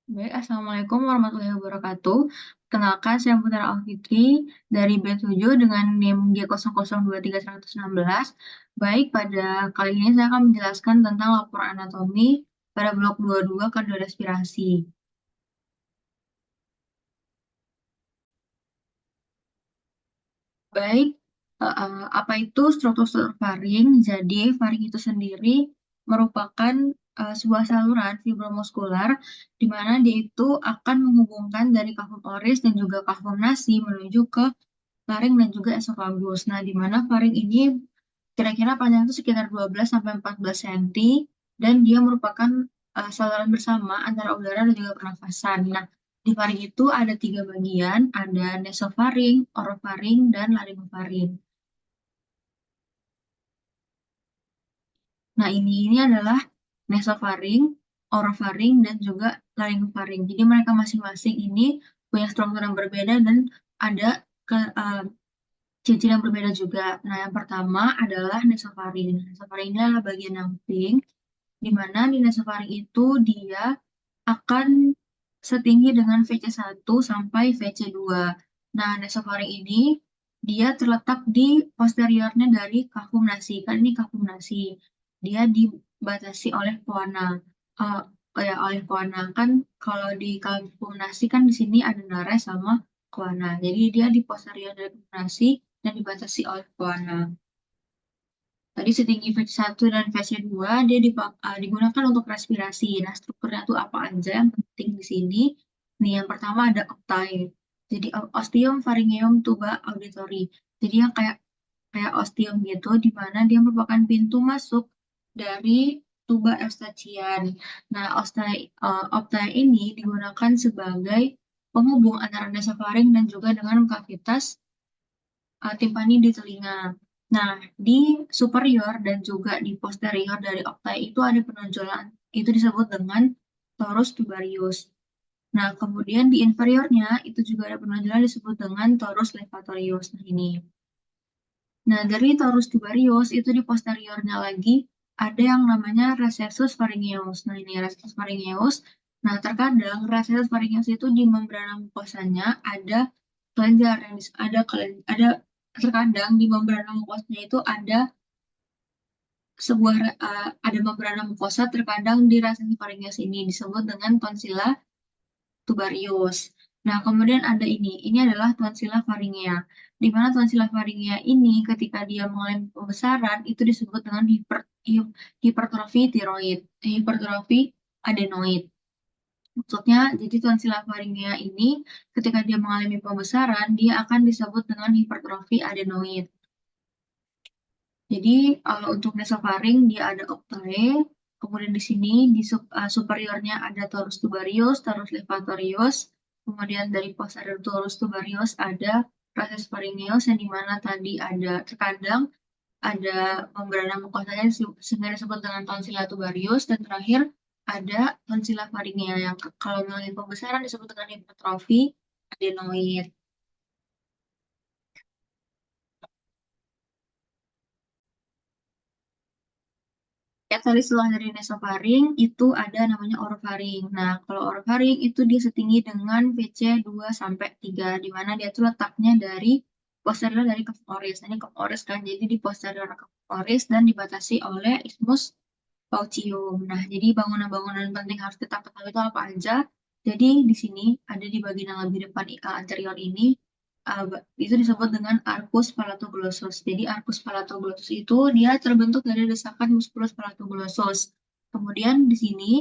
Baik, Assalamualaikum warahmatullahi wabarakatuh. Kenalkan, saya Putera Alfitri dari B7 dengan NIM G002116. Baik, pada kali ini saya akan menjelaskan tentang laporan anatomi pada blok 22 kardiorespirasi. Baik, apa itu struktur faring? Jadi, faring itu sendiri merupakan sebuah saluran fibromuskular di mana dia itu akan menghubungkan dari kafum oris dan juga kafum nasi menuju ke faring dan juga esofagus. Nah, di mana faring ini kira-kira panjang itu sekitar 12 sampai 14 cm dan dia merupakan saluran bersama antara udara dan juga pernafasan. Nah, di faring itu ada tiga bagian, ada nasofaring, orofaring, dan laryngofaring. Nah, ini adalah nasofaring, orofaring, dan juga laryngofaring. Jadi mereka masing-masing ini punya struktur yang berbeda dan ada ciri-ciri yang berbeda juga. Nah, yang pertama adalah nasofaring. Nasofaring ini adalah bagian yang pink, di mana di nasofaring itu dia akan setinggi dengan VC1 sampai VC2. Nah, nasofaring ini dia terletak di posteriornya dari kafum nasi. Kan ini kafum nasi. Dia dibatasi oleh poana. Eh, ya, oleh poana. Kan kalau di kafum nasi kan di sini ada nares sama koana. Jadi dia di posterior dari kafum nasi dan dibatasi oleh poana. Tadi setinggi VC1 dan VC2 dia digunakan untuk respirasi. Nah, strukturnya itu apa aja yang penting di sini? Nih, yang pertama ada octai. Jadi ostium, pharyngeum, tuba, auditory. Jadi yang kayak kayak ostium gitu, di mana dia merupakan pintu masuk dari tuba eustachian. Nah, octai ini digunakan sebagai penghubung antara nasofaring dan juga dengan kavitas timpani di telinga. Nah, di superior dan juga di posterior dari octai itu ada penonjolan. Itu disebut dengan torus tubarius. Nah, kemudian di inferiornya itu juga ada penonjolan disebut dengan torus levatorius. Nah, ini. Nah, dari torus tubarius itu di posteriornya lagi ada yang namanya recessus pharyngeus. Nah, ini recessus pharyngeus. Nah, terkadang recessus pharyngeus itu di membrana mukosanya ada kelenjar yang ada terkadang di membrana mukosanya itu ada membrana mukosa, terkadang di recessus pharyngeus ini disebut dengan tonsilla tubarius. Nah, kemudian ada ini adalah tonsilla pharyngea. Di mana tonsilla pharyngea ini ketika dia mengalami pembesaran itu disebut dengan hipertrofi tiroid, hipertrofi adenoid. Maksudnya, jadi tonsilla pharyngea ini ketika dia mengalami pembesaran, dia akan disebut dengan hipertrofi adenoid. Jadi untuk nasofaring dia ada octae, kemudian di sini di superiornya ada torus tubarius, torus levatorius, kemudian dari posterior torus tubarius ada proses pharyngeus yang dimana tadi ada terkadang ada membrana mukosanya sehingga disebut dengan tonsilla tubarius, dan terakhir ada tonsilla pharyngea yang kalau mengalami pembesaran disebut dengan hipertrofi adenoid. Ya, tadi setelah dari nasofaring itu ada namanya orofaring. Nah, kalau orofaring itu dia setinggi dengan VC 2 sampai 3 di mana dia tuh letaknya dari posterior dari kaf oris. Nah, ini kaf oris kan, jadi di posterior kaf oris dan dibatasi oleh isthmus paucium. Nah, jadi bangunan-bangunan penting harus kita ketahui itu apa aja. Jadi di sini ada di bagian yang lebih depan anterior ini itu disebut dengan arcus palatoglossus. Jadi arcus palatoglossus itu dia terbentuk dari desakan musculus palatoglossus. Kemudian di sini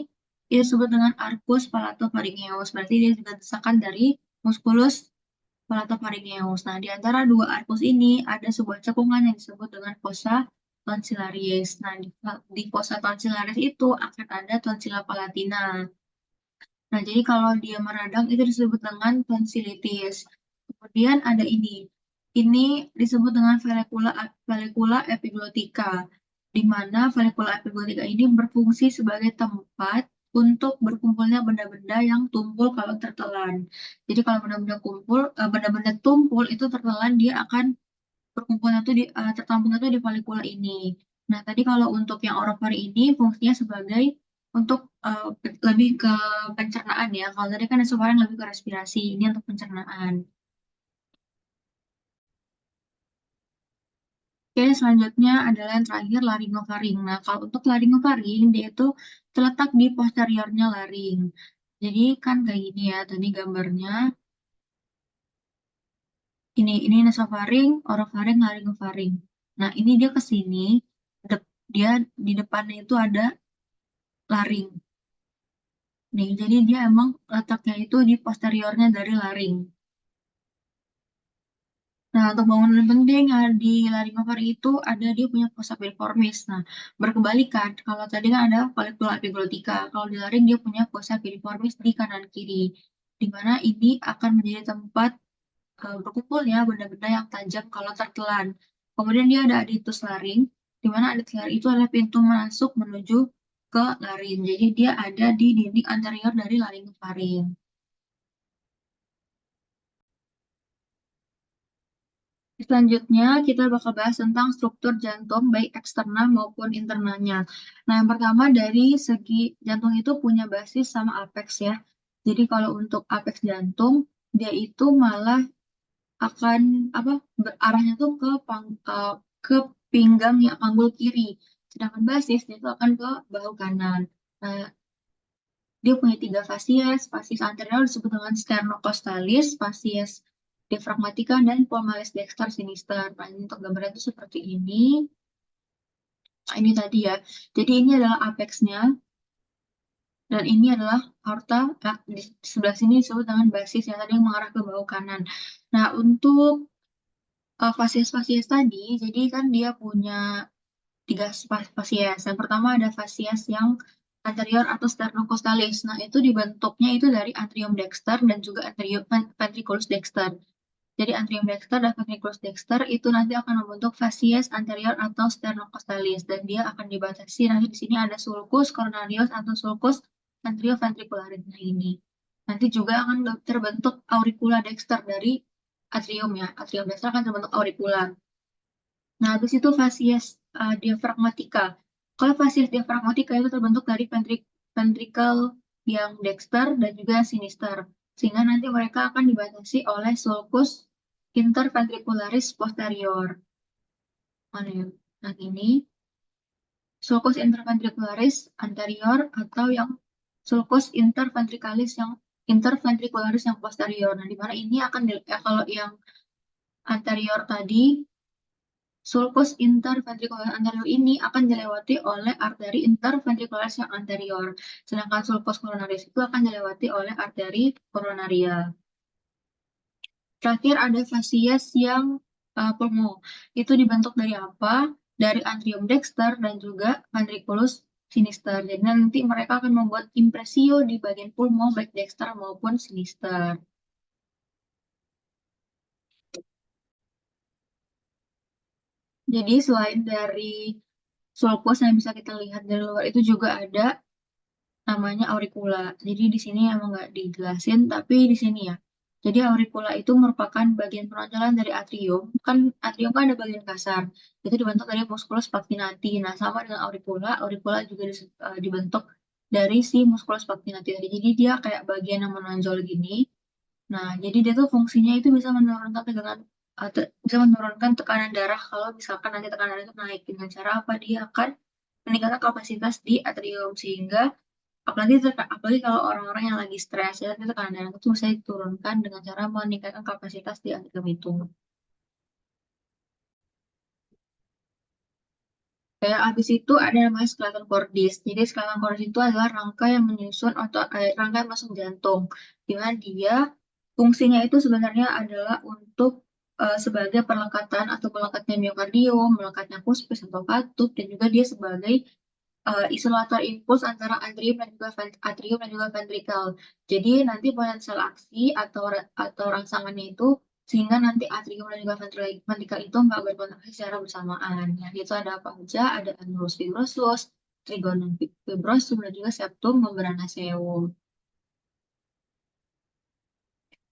itu disebut dengan arcus palatopharyngeus. Berarti dia juga desakan dari musculus palatopharyngeus. Nah, di antara dua arcus ini ada sebuah cekungan yang disebut dengan fossa tonsillaris. Nah, di fossa tonsillaris itu akan ada tonsilla palatina. Nah, jadi kalau dia meradang itu disebut dengan tonsilitis. Kemudian ada ini. Ini disebut dengan valicula epiglottica, di mana valicula epiglottica ini berfungsi sebagai tempat untuk berkumpulnya benda-benda yang tumpul kalau tertelan. Jadi kalau benda-benda tumpul itu tertelan, dia akan berkumpulnya tuh tertampungnya tuh di valikula ini. Nah, tadi kalau untuk yang orofaring ini fungsinya sebagai untuk lebih ke pencernaan ya. Kalau tadi kan nasofaring lebih ke respirasi, ini untuk pencernaan. Oke, selanjutnya adalah yang terakhir laringofaring. Nah, kalau untuk laringofaring, dia itu terletak di posteriornya laring. Jadi kan kayak gini ya, tadi gambarnya. Ini nasofaring, orofaring, laringofaring. Nah, ini dia ke sini, dia di depannya itu ada laring. Nih, jadi dia emang letaknya itu di posteriornya dari laring. Nah, untuk bangunan penting yang ada di laringofaring itu ada dia punya fossa piriformis. Nah, berkebalikan. Kalau tadi kan ada valikula epiglotika. Kalau di laring dia punya fossa piriformis di kanan kiri. Di mana ini akan menjadi tempat berkumpulnya benda-benda yang tajam kalau tertelan. Kemudian dia ada aditus laring, di mana aditus laring itu adalah pintu masuk menuju ke laring. Jadi dia ada di dinding anterior dari laringofaring. Selanjutnya, kita bakal bahas tentang struktur jantung, baik eksternal maupun internalnya. Nah, yang pertama dari segi jantung itu punya basis sama apeks ya. Jadi kalau untuk apeks jantung, dia itu malah akan apa arahnya tuh ke pinggang yang panggul kiri. Sedangkan basis dia itu akan ke bahu kanan. Nah, dia punya tiga fasies. Fasies anterior disebut dengan sternocostalis, fasies diafragmatica, dan palmalis dexter sinister. Nah, ini untuk gambarnya itu seperti ini. Nah, ini tadi ya. Jadi ini adalah apexnya, dan ini adalah aorta. Di sebelah sini disebut dengan basis yang tadi yang mengarah ke bahu kanan. Nah, untuk fasies-fasies tadi, jadi kan dia punya tiga fasies. Yang pertama ada fasies yang anterior atau sternocostalis. Nah, itu dibentuknya itu dari atrium dexter dan juga atrium ventriculus dexter. Jadi atrium dexter dan ventriculus dexter itu nanti akan membentuk fasies anterior atau sternocostalis dan dia akan dibatasi nanti di sini ada sulcus coronarius atau sulcus anterioventricularis. Nah, ini. Nanti juga akan terbentuk auricula dexter dari atrium ya. Atrium dexter akan terbentuk auricula. Nah, habis itu fasies diafragmatika. Kalau fasies diafragmatika itu terbentuk dari ventricle yang dexter dan juga sinister. Sehingga nanti mereka akan dibatasi oleh sulcus interventricularis posterior. Mana ya? Nah, ini sulcus interventricularis anterior atau yang sulcus interventricularis yang posterior. Nah, di mana ini akan kalau yang anterior tadi sulcus interventricularis anterior ini akan dilewati oleh arteri interventricularis yang anterior, sedangkan sulcus coronaris itu akan dilewati oleh arteri coronaria. Terakhir ada fasies yang pulmo. Itu dibentuk dari apa? Dari atrium dexter dan juga ventriculus sinister. Jadi nanti mereka akan membuat impresio di bagian pulmo baik dexter maupun sinister. Jadi selain dari sulcus yang bisa kita lihat dari luar itu juga ada namanya auricula. Jadi di sini emang nggak dijelasin, tapi di sini ya. Jadi auricula itu merupakan bagian penonjolan dari atrium. Kan atrium kan ada bagian kasar. Itu dibentuk dari musculus spaghetti. Nah, sama dengan auricula, auricula juga dibentuk dari si musculus spaghetti tadi. Jadi dia kayak bagian yang menonjol gini. Nah, jadi dia tuh fungsinya itu bisa menurunkan tegangan bisa menurunkan tekanan darah kalau misalkan nanti tekanan itu naik dengan cara apa dia akan meningkatkan kapasitas di atrium sehingga apalagi kalau orang-orang yang lagi stres ya itu tekanan darah itu bisa diturunkan dengan cara meningkatkan kapasitas di atrium itu. Kayak abis itu ada namanya skeleton cordis. Jadi skeleton cordis itu adalah rangka yang menyusun atau rangka yang masuk jantung. Di mana dia fungsinya itu sebenarnya adalah untuk sebagai perlekatan atau melekatnya miokardium, melekatnya puspis atau katup, dan juga dia sebagai isolator impuls antara atrium dan juga ventricle. Jadi nanti potensial aksi atau rangsangannya itu sehingga nanti atrium dan juga ventricle itu nggak berkontraksi secara bersamaan. Nah, itu ada apa aja? Ada annulus fibrosus, trigonum fibrosum, dan juga septum membranaceum.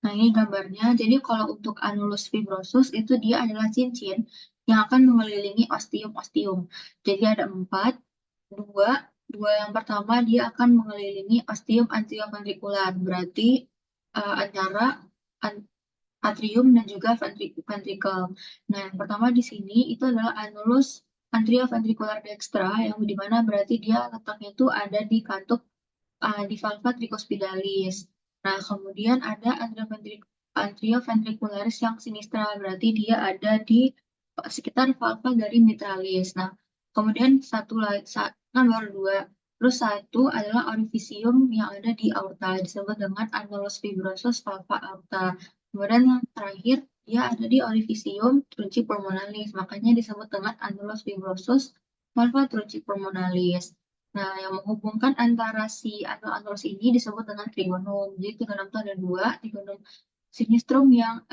Nah, ini gambarnya. Jadi kalau untuk annulus fibrosus itu dia adalah cincin yang akan mengelilingi ostium-ostium. Jadi ada 4, 2, Dua yang pertama dia akan mengelilingi ostium anterioventrikular, berarti antara atrium dan juga ventricle. Nah, yang pertama di sini itu adalah annulus anterioventricular dextra, yang dimana berarti dia letaknya itu ada di katup di valva tricuspidalis. Nah, kemudian ada atrioventricularis yang sinistra, berarti dia ada di sekitar valva dari mitralis. Nah, kemudian satu lagi, kan baru dua. Terus satu adalah orifisium yang ada di aorta, disebut dengan annulus fibrosus valva aorta. Kemudian yang terakhir, dia ada di orifisium trunci pulmonalis, makanya disebut dengan annulus fibrosus valva trunci pulmonalis. Nah, yang menghubungkan antara si anul-anulus ini disebut dengan trigonum. Jadi trigonum itu ada dua, trigonum sinistrum yang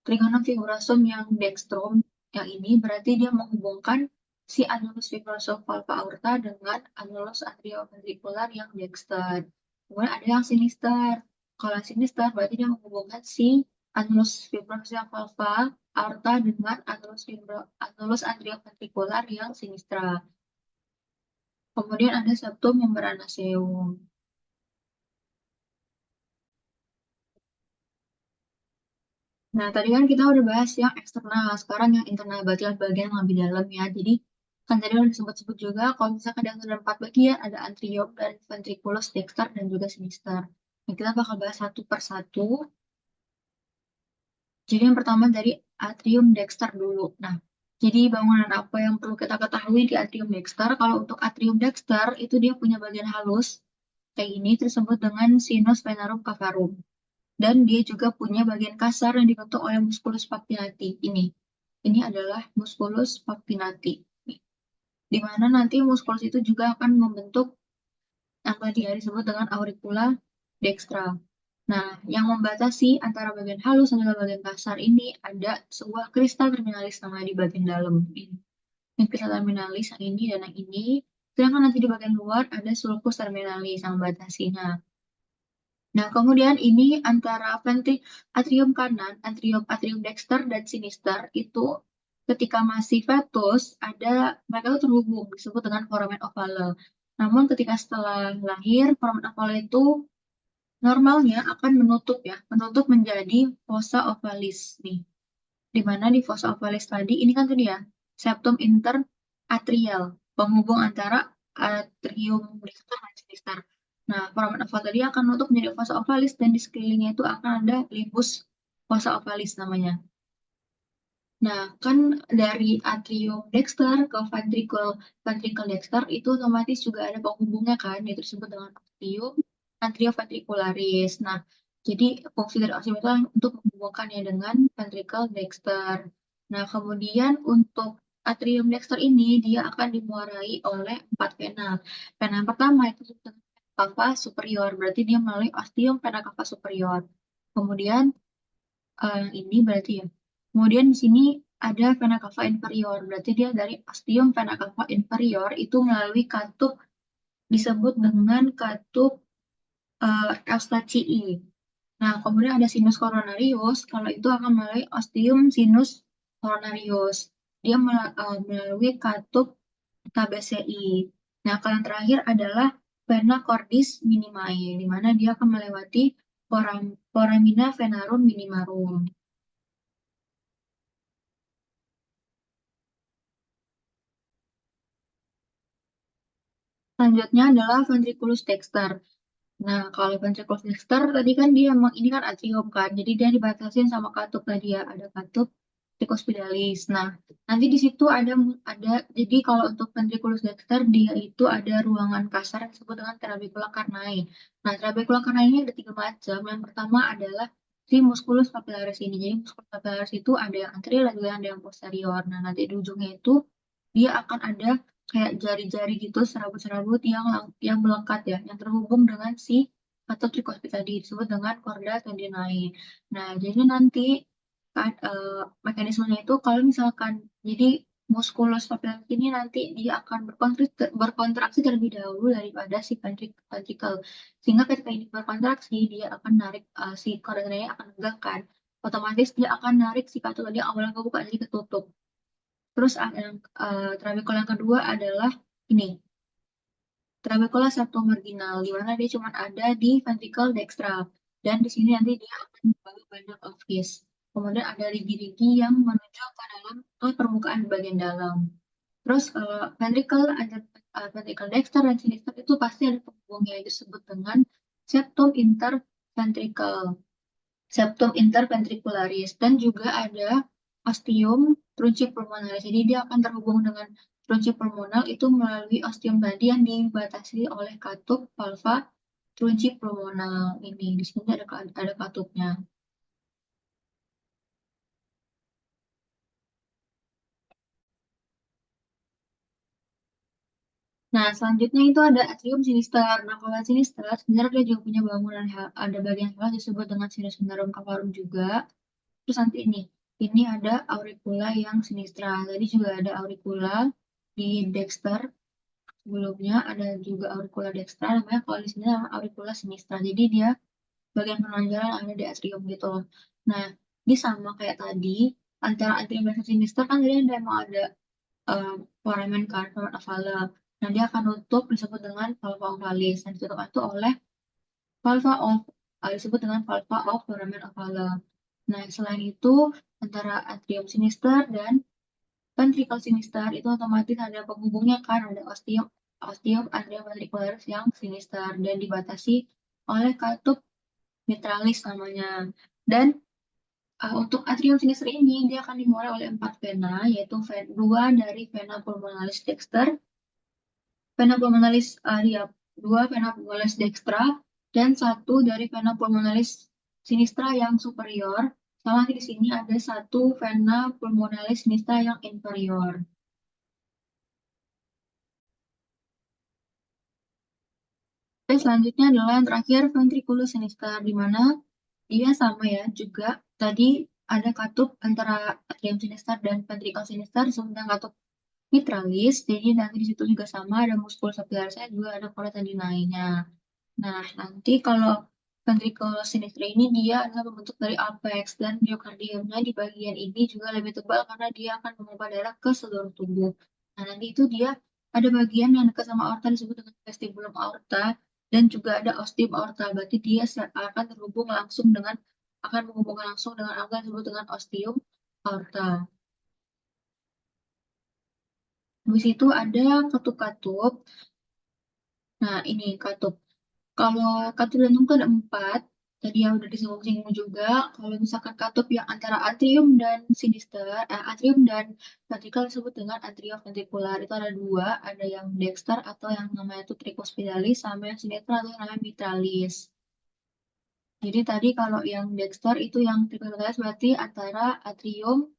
trigonum fibrosum yang dextrum yang ini berarti dia menghubungkan si annulus fibrosum valva aorta dengan annulus atrioventricular yang dexter. Kemudian ada yang sinister. Kalau sinister berarti dia menghubungkan si annulus fibrosum valva aorta dengan annulus atrioventricular yang sinistra. Kemudian ada septum membranaceum. Nah, tadi kan kita udah bahas yang eksternal, sekarang yang internal, berarti yang bagian yang lebih dalam ya. Jadi, kan tadi udah disebut-sebut juga, kalau misalkan ada 4 bagian, ada antrium, dan ventriculus, dexter, dan juga sinister. Nah, kita bakal bahas satu per satu. Jadi, yang pertama dari atrium dexter dulu. Nah, jadi bangunan apa yang perlu kita ketahui di atrium dexter? Kalau untuk atrium dexter, itu dia punya bagian halus, kayak ini, tersebut dengan sinus venarum cavarum. Dan dia juga punya bagian kasar yang dibentuk oleh musculus papinati. Ini adalah musculus papinati. Di mana nanti musculus itu juga akan membentuk yang tadi ya disebut dengan auricula dextra. Nah, yang membatasi antara bagian halus dan bagian kasar ini ada sebuah kristal terminalis namanya di bagian dalam ini. Yang kristal terminalis yang ini dan yang ini. Sedangkan nanti di bagian luar ada sulcus terminalis yang membatasinya. Nah, kemudian ini antara atrium kanan, atrium dexter dan sinister itu ketika masih fetus mereka itu terhubung disebut dengan foramen ovale. Namun ketika setelah lahir foramen ovale itu normalnya akan menutup menjadi fossa ovalis nih. Di mana di fossa ovalis tadi ini kan tadi ya septum interatrial, penghubung antara atrium dexter dan sinister. Nah, foramen oval tadi akan menutup menjadi fossa ovalis dan di sekelilingnya itu akan ada limbus fossa ovalis namanya. Nah, kan dari atrium dexter ke ventricle dexter itu otomatis juga ada penghubungnya kan, yaitu disebut dengan ostium atrioventricularis. Nah, jadi fungsi dari ostium itu untuk menghubungkannya dengan ventricle dexter. Nah, kemudian untuk atrium dexter ini dia akan dimuarai oleh 4 vena. Vena yang pertama itu disebut cava superior, berarti dia melalui ostium vena cava superior. Kemudian ini berarti ya. Kemudian di sini ada vena cava inferior, berarti dia dari ostium vena cava inferior itu melalui katup disebut dengan katup Eustachii. Nah, kemudian ada sinus coronarius, kalau itu akan melalui ostium sinus coronarius. Dia melalui katup KBCI. Nah, kalau yang terakhir adalah vena cordis minimae, di mana dia akan melewati foramina venarum minimarum. Selanjutnya adalah ventriculus dexter. Nah, kalau ventriculus dexter tadi kan dia emang ini kan atrium kan, jadi dia dibatasin sama katup tadi ya, ada katup tricuspidalis. Nah, nanti di situ ada jadi kalau untuk ventriculus dexter dia itu ada ruangan kasar yang disebut dengan trabecula carnae. Nah, trabecula carnae ini ada 3 macam. Yang pertama adalah si musculus papillaris ini. Jadi musculus papillaris itu ada yang anterior dan juga ada yang posterior. Nah, nanti di ujungnya itu dia akan ada kayak jari-jari gitu, serabut-serabut yang melekat ya, yang terhubung dengan si atau trikospit tadi disebut dengan chorda tendinae. Nah, jadi nanti mekanismenya itu kalau misalkan jadi musculus papillaris ini nanti dia akan berkontraksi terlebih dahulu daripada si ventricle. Sehingga ketika ini berkontraksi dia akan narik si chorda tendinae akan tegakkan. Otomatis dia akan narik si katu tadi yang awalnya kebuka jadi ketutup. Terus yang trabekul yang kedua adalah ini. Trabecula septomarginal, di mana dia cuma ada di ventricle dextra. Dan di sini nanti dia akan membawa banyak office. Kemudian ada rigi-rigi yang menunjuk ke permukaan bagian dalam. Terus ventricle, ada ventricle dexter dan sinister itu pasti ada penghubungnya, yang disebut dengan septum interventricle, septum interventricularis, dan juga ada ostium trunci pulmonalis. Jadi dia akan terhubung dengan trunci pulmonal itu melalui ostium tadi yang dibatasi oleh katup valva trunci pulmonal ini. Di sini ada katupnya. Nah, selanjutnya itu ada atrium sinister. Nah, kalau sinister, sebenarnya dia juga punya bangunan, ada bagian halus disebut dengan sinus venerum cavarum juga. Terus nanti ini ada auricula yang sinistra. Tadi juga ada auricula di Dexter. Sebelumnya ada juga auricula dextra, namanya kalau di sini nama auricula sinistra. Jadi dia bagian penonjol yang ada di atrium gitu loh. Nah, ini sama kayak tadi, antara atrium dan sinister kan tadi ada foramen kan, foramen ovala. Nah, dia akan nutup disebut dengan valva ovalis. Nah, ditutup itu oleh valva of disebut dengan valva of foramen ovala. Nah, selain itu antara atrium sinister dan ventricle sinister itu otomatis ada penghubungnya kan, ada ostium ostium atrium ventricularis yang sinister dan dibatasi oleh katup mitralis namanya. Dan untuk atrium sinister ini dia akan dimulai oleh 4 vena, yaitu dua dari vena pulmonalis dexter, vena pulmonalis dua vena pulmonalis dextra, dan satu dari vena pulmonalis sinistra yang superior. Sama di sini ada satu vena pulmonalis sinistra yang inferior. Dan selanjutnya adalah yang terakhir ventriculus sinister, di mana dia sama ya, juga tadi ada katup antara atrium sinister dan ventricle sinister disebut dengan katup mitralis. Jadi nanti di situ juga sama ada musculus capillarisnya, juga ada chora tendinainya. Nah, nanti kalau ventriculus sinister ini dia adalah membentuk dari apex, dan myocardiumnya di bagian ini juga lebih tebal karena dia akan memompa darah ke seluruh tubuh. Nah, nanti itu dia ada bagian yang dekat sama aorta disebut dengan vestibulum aorta, dan juga ada ostium aorta. Berarti dia akan terhubung langsung dengan akan menghubungkan langsung dengan apa yang disebut dengan ostium aorta. Habis itu ada katup-katup. Nah, ini katup. Kalau katup jantung itu ada 4. Tadi yang udah disinggung-singgung juga. Kalau misalkan katup yang antara atrium dan sinister, atrium dan ventricle disebut dengan atrioventricular. Itu ada 2, ada yang dexter atau yang namanya itu tricuspidalis, sama yang sinister atau yang namanya mitralis. Jadi tadi kalau yang dexter itu yang tricuspidalis berarti antara atrium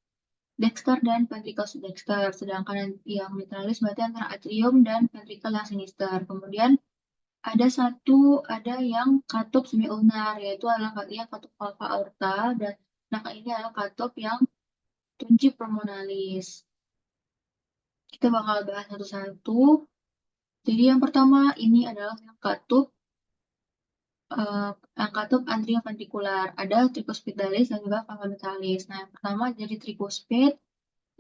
dexter dan ventricle dexter. Sedangkan yang mitralis berarti antara atrium dan ventricle yang sinister. Kemudian ada yang katup semiulnar, yaitu adalah yang katup alfa aorta, dan nah ini adalah katup yang tunci pulmonalis. Kita bakal bahas satu-satu. Jadi yang pertama ini adalah yang katup antrioventrikular. Ada tricuspidalis dan juga cavamitalis. Nah, yang pertama jadi tricuspid.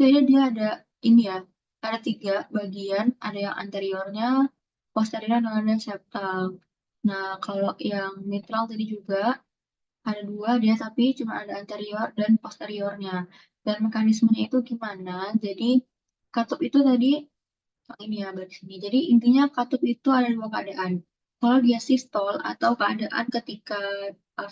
Jadi dia ada ini ya, ada 3 bagian, ada yang anteriornya, posterior, dan ada septal. Nah, kalau yang mitral tadi juga ada 2 dia, tapi cuma ada anterior dan posteriornya. Dan mekanismenya itu gimana? Jadi katup itu tadi ini ya garis ini. Jadi intinya katup itu ada 2 keadaan. Kalau dia sistol atau keadaan ketika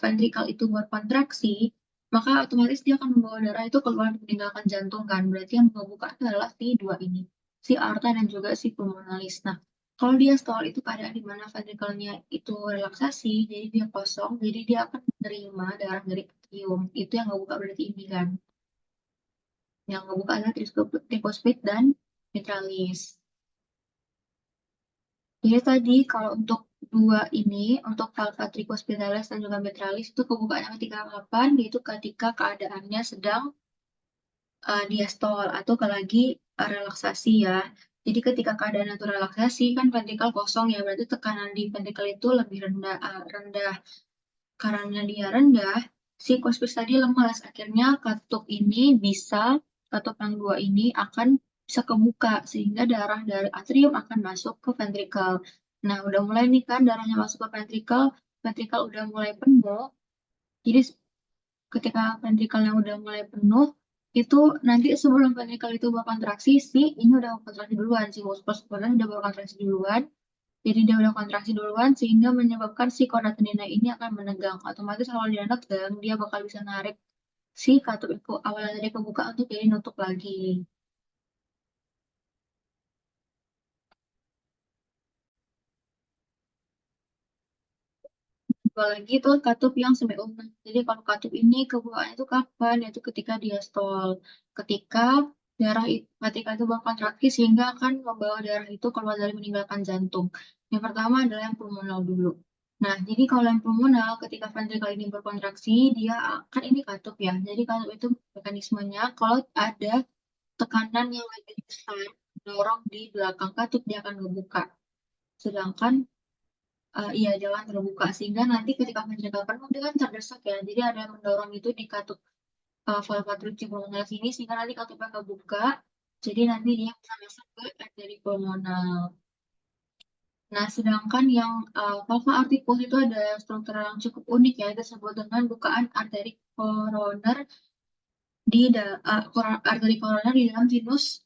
ventricle itu berkontraksi, maka otomatis dia akan membawa darah itu keluar meninggalkan jantung kan. Berarti yang membuka itu adalah si 2 ini, si aorta dan juga si pulmonalis. Nah, kalau dia stall itu keadaan di mana ventricle-nya itu relaksasi, jadi dia kosong, jadi dia akan menerima darah dari atrium. Itu yang membuka berarti ini kan. Yang membuka adalah tricuspid dan mitralis. Jadi tadi kalau untuk 2 ini, untuk valva tricuspidalis dan juga mitralis itu kebukaannya ketika kapan? Yaitu ketika keadaannya sedang diastol atau lagi relaksasi ya. Jadi ketika keadaan itu relaksasi kan ventrikel kosong ya, berarti tekanan di ventrikel itu lebih rendah. Karena dia rendah, si cuspis tadi lemas. Akhirnya katup yang 2 ini akan bisa kebuka sehingga darah dari atrium akan masuk ke ventrikel. Nah, udah mulai nih kan darahnya masuk ke ventricle, ventricle udah mulai penuh. Jadi ketika ventricle-nya udah mulai penuh, itu nanti sebelum ventricle itu berkontraksi, ini udah kontraksi duluan, si muskulus udah berkontraksi duluan. Jadi dia udah kontraksi duluan sehingga menyebabkan si korda tendina ini akan menegang. Otomatis kalau dia negang, dia bakal bisa narik si katup itu awalnya tadi kebuka untuk jadi nutup lagi. Apalagi itu katup yang semilunak. Jadi kalau katup ini kebukanya itu kapan? Yaitu ketika diastol. Ketika ketika itu berkontraksi sehingga akan membawa darah itu keluar dari meninggalkan jantung. Yang pertama adalah yang pulmonal dulu. Nah, jadi kalau yang pulmonal ketika ventricle ini berkontraksi, dia akan ini katup ya. Jadi katup itu mekanismenya kalau ada tekanan yang lebih besar dorong di belakang katup dia akan ngebuka. Sedangkan iya jalan terbuka sehingga nanti ketika ventricle penuh dia kan terdesak ya. Jadi ada yang mendorong itu di katup valva pulmonalis sini sehingga nanti katupnya kebuka. Jadi nanti dia bisa masuk ke arteri pulmonal. Nah, sedangkan yang valva artikuus itu ada struktur yang cukup unik ya, disebut dengan bukaan arteri koroner arteri koroner di dalam sinus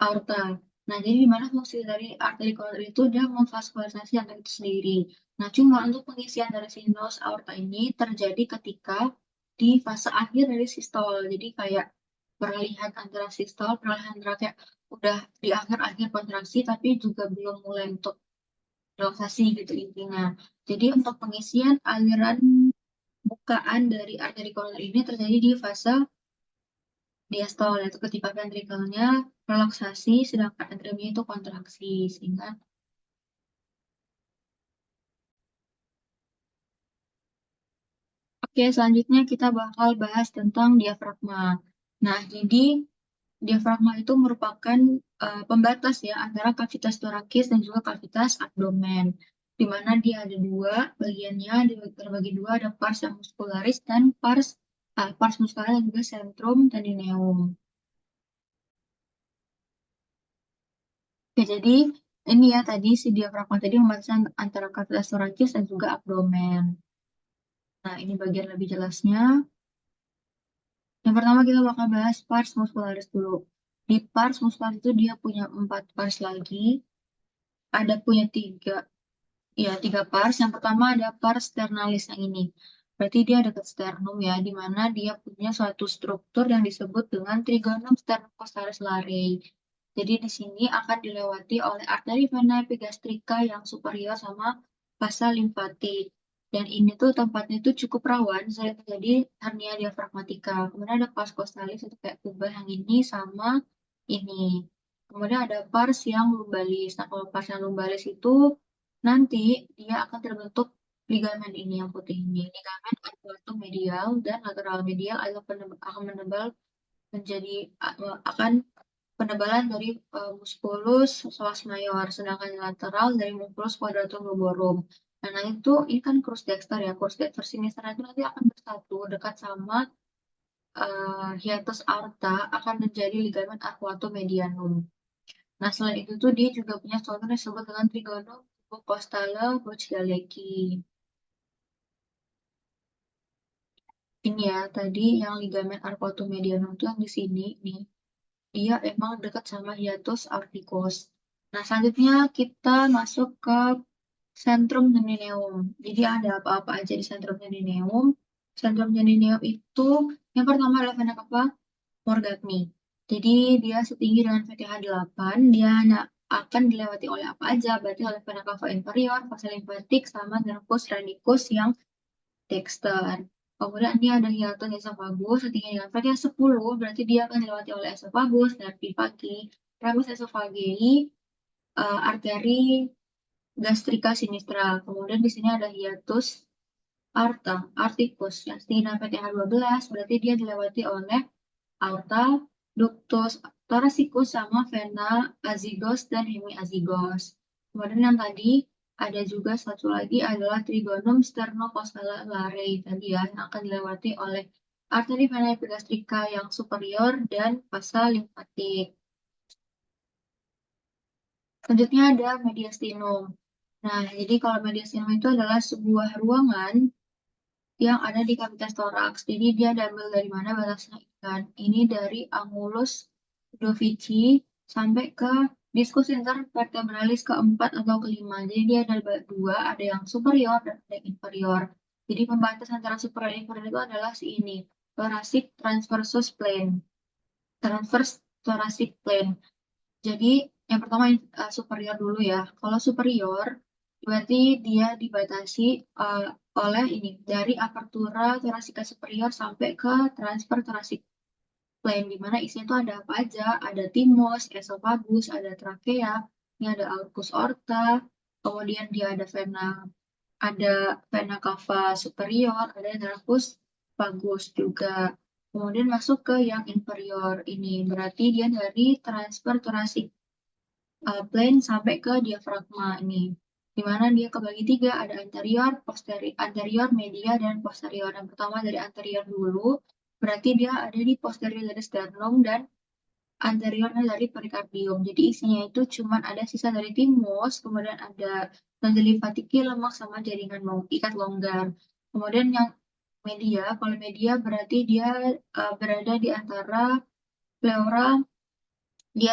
aorta. Nah, jadi di mana fungsi dari arteri koroner itu dia memvaskularisasi arteri itu sendiri. Nah, cuma untuk pengisian dari sinus aorta ini terjadi ketika di fase akhir dari sistol. Jadi kayak peralihan antara sistol, peralihan antara kayak udah di akhir-akhir kontraksi tapi juga belum mulai untuk relaksasi gitu intinya. Jadi untuk pengisian aliran bukaan dari arteri koroner ini terjadi di fase diastol, yaitu ketika ventrikelnya relaksasi, sedangkan atriumnya itu kontraksi. Sehingga, oke, selanjutnya kita bakal bahas tentang diafragma. Nah, jadi diafragma itu merupakan pembatas ya antara kavitas torakis dan juga kavitas abdomen, di mana dia ada dua bagiannya, terbagi dua, ada pars yang muscularis dan pars muscularis dan juga centrum tendineum. Oke, jadi ini ya tadi si diafragma tadi membataskan antara kavitas torakis dan juga abdomen. Nah, ini bagian lebih jelasnya. Yang pertama kita bakal bahas pars muscularis dulu. Di pars muscularis itu dia punya 4 pars lagi. Ada punya tiga pars. Yang pertama ada pars sternalis yang ini. Berarti dia dekat sternum ya, di mana dia punya suatu struktur yang disebut dengan trigonum sternocostalis larei. Jadi di sini akan dilewati oleh arteri vena epigastrika yang superior sama vasa limfatik. Dan ini tuh tempatnya tuh cukup rawan sering terjadi hernia diafragmatika. Kemudian ada pars costalis itu kayak kubah yang ini sama ini. Kemudian ada pars yang lumbalis. Nah, kalau pars yang lumbalis itu nanti dia akan terbentuk ligamen ini yang putih ini. Ligamen aquatum medial dan lateral medial akan menebal menjadi akan penebalan dari musculus psoas mayor, sedangkan yang lateral dari musculus quadratum luborum. Nah, itu ini kan crus dexter ya. Crus dexter sinister itu nanti akan bersatu dekat sama hiatus aorta akan menjadi ligamen aquatum medianum. Nah, selain itu tuh dia juga punya struktur yang disebut dengan trigonum costale Buccialecki. Ini ya, tadi yang ligamen aquatum medianum tuh yang di sini nih. Dia emang dekat sama hiatus aorticus. Nah, selanjutnya kita masuk ke sentrum gendineum. Jadi ada apa-apa aja di sentrum gendineum. Sentrum gendineum itu yang pertama adalah vena cava morgagni. Jadi dia setinggi dengan VTH 8, dia hanya akan dilewati oleh apa aja, berarti oleh vena cava inferior, vasa limfatik, sama nervus radicus yang dexter. Kemudian ini ada hiatus esophagus, setinggi dengan VTH 10, berarti dia akan dilewati oleh esophagus, nervi vagi, ramus esophageal, arteri gastrika sinistra. Kemudian di sini ada hiatus articus yang setinggi dengan VTH 12, berarti dia dilewati oleh aorta, ductus thoracicus sama vena azygos dan hemiazygos. Kemudian yang tadi ada juga satu lagi adalah trigonum sternocostale tadi ya yang akan dilewati oleh arteri vena epigastrika yang superior dan vasa limfatik. Selanjutnya ada mediastinum. Nah, jadi kalau media sinema itu adalah sebuah ruangan yang ada di cavitas toraks. Jadi dia diambil dari mana batasnya ikan. Ini dari angulus dovici sampai ke diskus intervertebralis keempat atau kelima. Jadi dia ada dua, ada yang superior dan ada yang inferior. Jadi pembatas antara superior dan inferior itu adalah si ini, thoracic transversus plane. Transverse thoracic plane. Jadi yang pertama superior dulu ya. Kalau superior berarti dia dibatasi oleh ini dari apertura thoracika superior sampai ke transfer thoracic plane di mana isinya itu ada apa aja? Ada thymus, esophagus, ada trachea, ini ada algus aorta, kemudian dia ada vena cava superior, ada nervus vagus juga. Kemudian masuk ke yang inferior ini, berarti dia dari transfer thoracic plane sampai ke diafragma ini. Di mana dia kebagi tiga, ada anterior, posterior, anterior, media, dan posterior. Yang pertama dari anterior dulu, berarti dia ada di posterior dari sternum dan anteriornya dari perikardium. Jadi isinya itu cuma ada sisa dari timus, kemudian ada noduli limfatiki, lemak, sama jaringan ikat longgar. Kemudian yang media, kalau media berarti dia berada di antara pleura di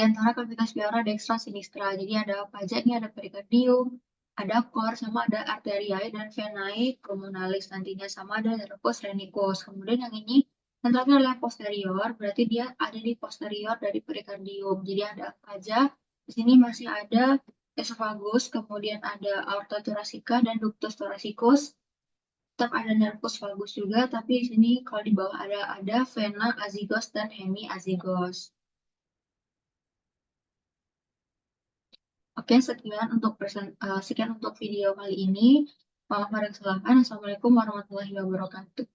antara cavitas pleura dextra sinistra. Jadi ada pajaknya, ada perikardium, ada cor, sama ada arteriae dan venae pulmonalis nantinya, sama ada nervus rhenicus. Kemudian yang ini yang terakhir adalah posterior, berarti dia ada di posterior dari perikardium. Jadi ada pajak, di sini masih ada esophagus, kemudian ada aorta thoracica dan ductus thoracicus. Tetap ada nervus vagus juga, tapi di sini kalau di bawah ada vena azygos dan hemiazygos. Oke, sekian untuk video kali ini. Maaf ada kesalahan. Assalamualaikum warahmatullahi wabarakatuh.